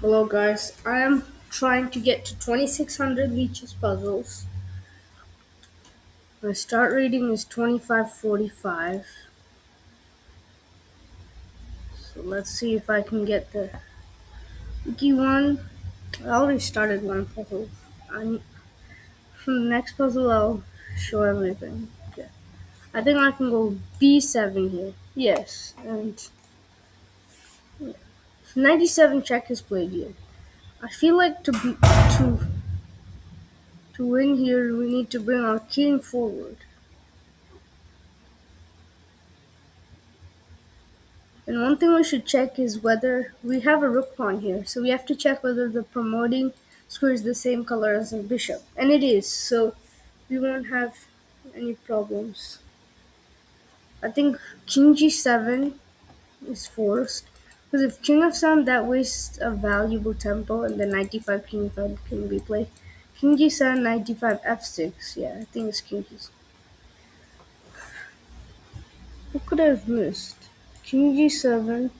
Hello guys, I am trying to get to 2600 Lichess Puzzles. My start rating is 2545. So let's see if I can get the wiki one. I already started one puzzle. I'm, from the next puzzle I'll show everything. Okay. I think I can go B7 here. Yes, and 97 check is played here. I feel like to win here we need to bring our king forward. And one thing we should check is whether we have a rook pawn here. So we have to check whether the promoting square is the same color as the bishop. And it is, so we won't have any problems. I think king g7 is forced. Because if king f7, that wastes a valuable tempo and the 95 king f5 can be played. King g7, 95 f6. Yeah, I think it's king g7. What could I have missed? King g7.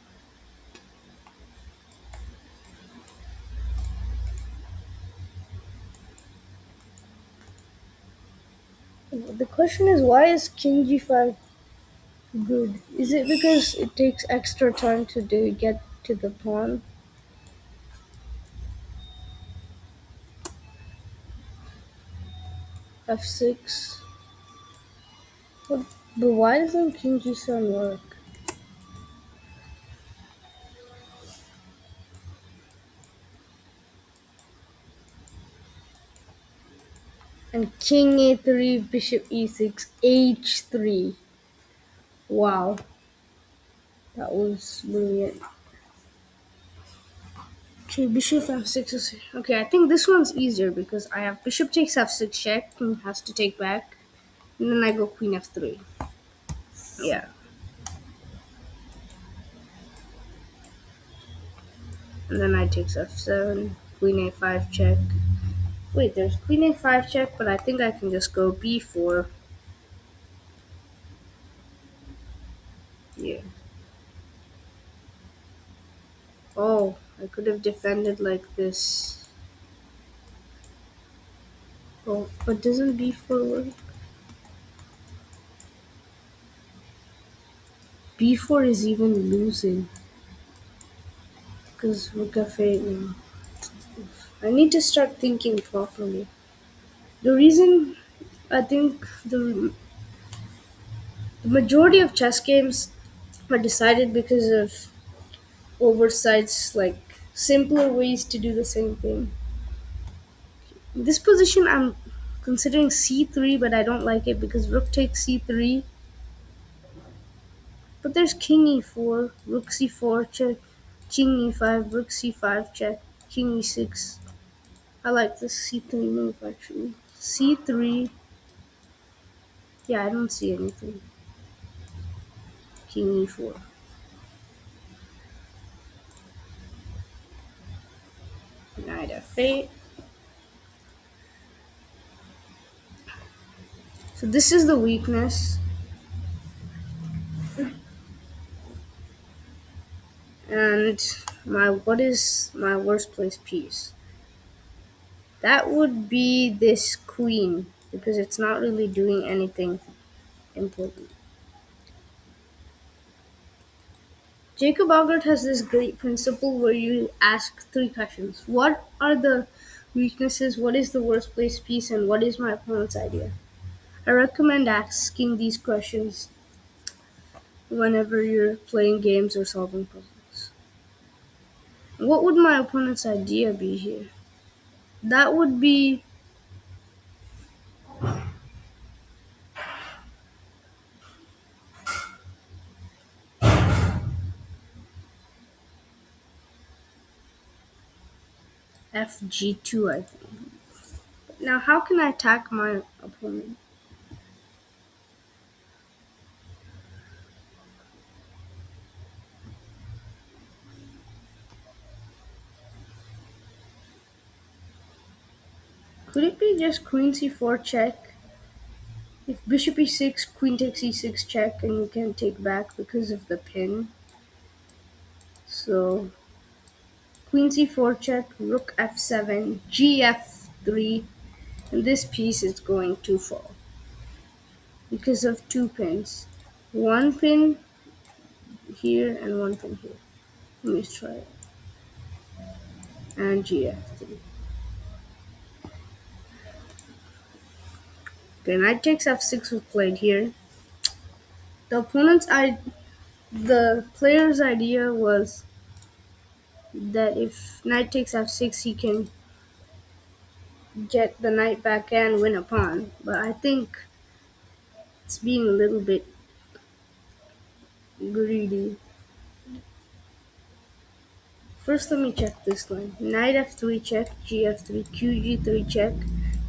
The question is, why is king g5 good? Is it because it takes extra time to get to the pawn? F6. But, but why doesn't king g7 work? And king a3, bishop e6, h3. Wow, that was brilliant. Okay, bishop f6 is okay. I think this one's easier because I have bishop takes f6 check, king has to take back, and then I go queen f3. Yeah, and then I takes f7, queen a5 check. Wait, there's queen a5 check, but I think I can just go b4. Yeah. Oh, I could have defended like this. Oh, but doesn't b4 work? B4 is even losing because rook f8 now. I need to start thinking properly. The reason I think the majority of chess games are decided because of oversights, like simpler ways to do the same thing. In this position, I'm considering c3, but I don't like it because rook takes c3. But there's king e4, rook c4 check, king e5, rook c5 check, king e6. I like this c3 move actually. c3, yeah, I don't see anything. King e4. Knight f8. So this is the weakness. And what is my worst place piece? That would be this queen because it's not really doing anything important. Jacob Augert has this great principle where you ask three questions. What are the weaknesses? What is the worst place piece? And what is my opponent's idea? I recommend asking these questions whenever you're playing games or solving puzzles. What would my opponent's idea be here? That would be fg2, I think. Now, how can I attack my opponent? Could it be just queen c4 check? If bishop e6, queen takes e6 check, and you can take back because of the pin. So Queen c4 check, rook f7, gf3, and this piece is going to fall because of two pins. One pin here and one pin here. Let me try it. And gf3. Okay, knight takes f6 was played here. The player's idea was that if knight takes f6, he can get the knight back and win a pawn. But I think it's being a little bit greedy. First, let me check this line. Knight f3 check, gf3, qg3 check,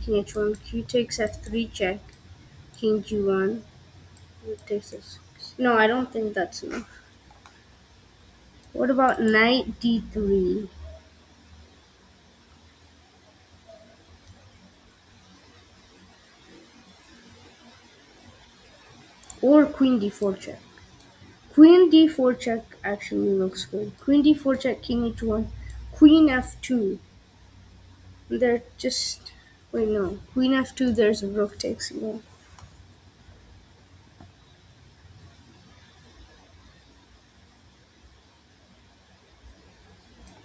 king h1, q takes f3 check, king g1, rook takes f6. No, I don't think that's enough. What about knight d3? Or queen d4 check. Queen d4 check actually looks good. Queen d4 check, king h1, queen f2. They're just... Wait, no. Queen f2, there's a rook takes e1.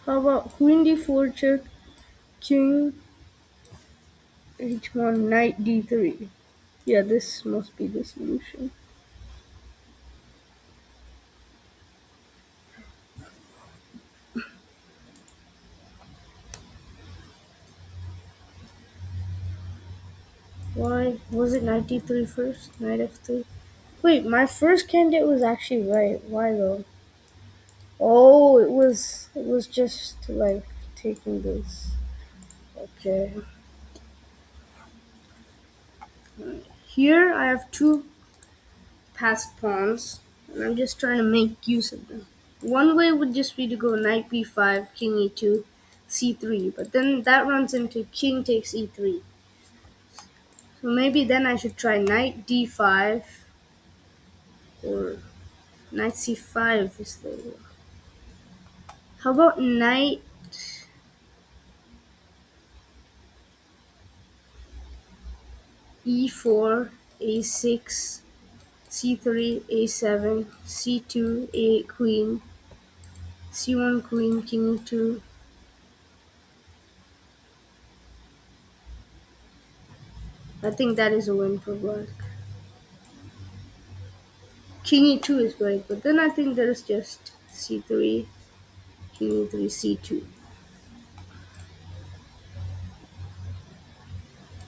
How about queen d4 check, king h1, knight d3? Yeah, this must be the solution. Why? Was it knight d3 first? Knight f3? Wait, my first candidate was actually right. Why though? Oh, it was just like taking this. Okay. Here I have two passed pawns, and I'm just trying to make use of them. One way would just be to go knight b5, king e2, c3, but then that runs into king takes e3. So maybe then I should try knight d5 or knight c5 is the... How about knight e4, a6, c3, a7, c2, a8 queen, c1 queen, king e2. I think that is a win for black. King e2 is great, but then I think there's just c3, king e3, c2,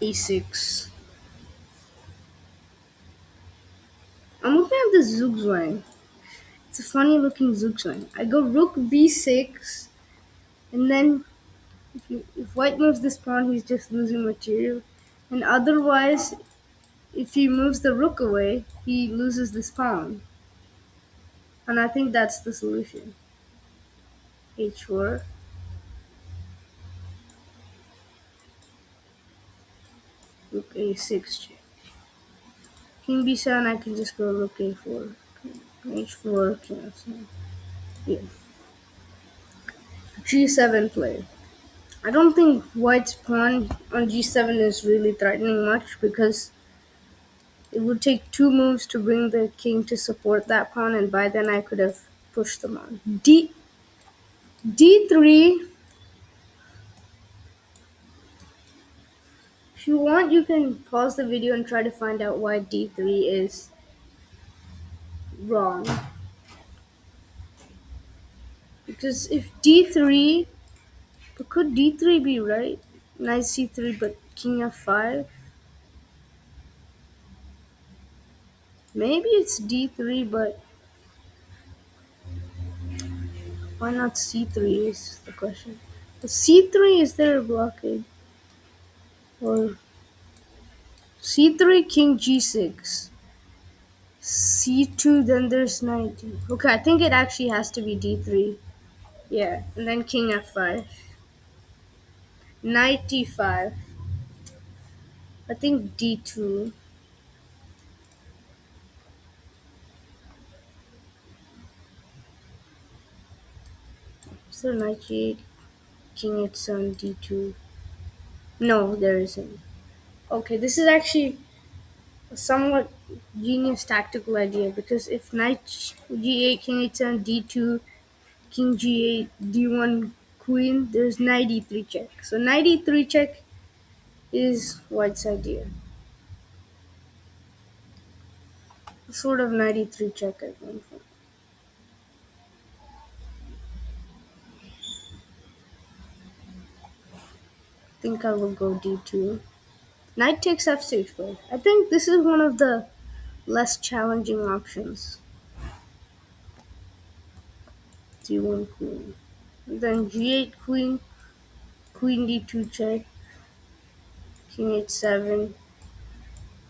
e6. I'm looking at this Zugzwang. It's a funny looking Zugzwang. I go rook b6, and then if white moves this pawn, he's just losing material. And otherwise, if he moves the rook away, he loses this pawn. And I think that's the solution. h4, rook a6 check. King b7, I can just go rook a4. h4, king f7. Yeah. g7 play. I don't think white's pawn on g7 is really threatening much because it would take two moves to bring the king to support that pawn, and by then I could have pushed them on. d3. If you want, you can pause the video and try to find out why d3 is wrong. Because if d3, but could d3 be right? Knight c3, but king f5? Maybe it's d3, but why not c3 is the question. But c3, is there a blockade? Or c3, king g6. c2, then there's knight. Okay, I think it actually has to be d3. Yeah, and then king f5. Knight d5. I think d2. Is there knight g8? King h7 d2. No, there isn't. Okay, this is actually a somewhat genius tactical idea because if knight g8, king h7, d2, king g8, d1, queen, there's knight e3 check. So knight e3 check is white's idea. Sort of knight e3 check at one point. I think I will go d2. Knight takes f6, but I think this is one of the less challenging options. d1 queen. And then g8 queen, queen d2 check, king h7,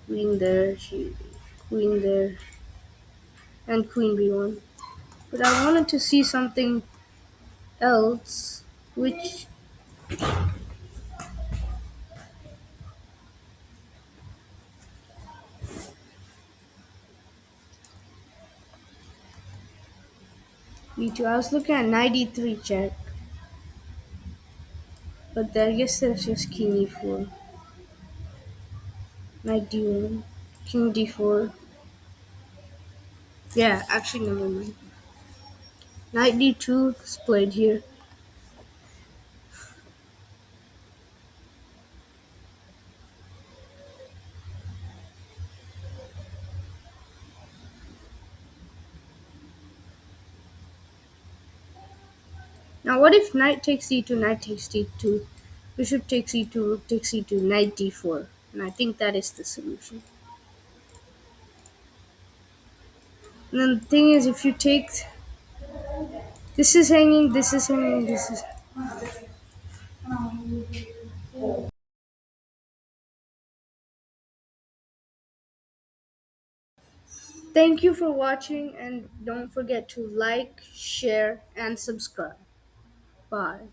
queen there, queen there, and queen b1. But I wanted to see something else, which b2. I was looking at knight e3 check, but I guess there's just king e4, knight d1, king d4. Yeah, actually, never mind. Knight d2 is played here. Now, what if knight takes e2, knight takes d2, bishop takes e2, rook takes e2, knight d4? And I think that is the solution. And then the thing is, if you take this is hanging, this is hanging, this is. Thank you for watching, and don't forget to like, share, and subscribe. Bye.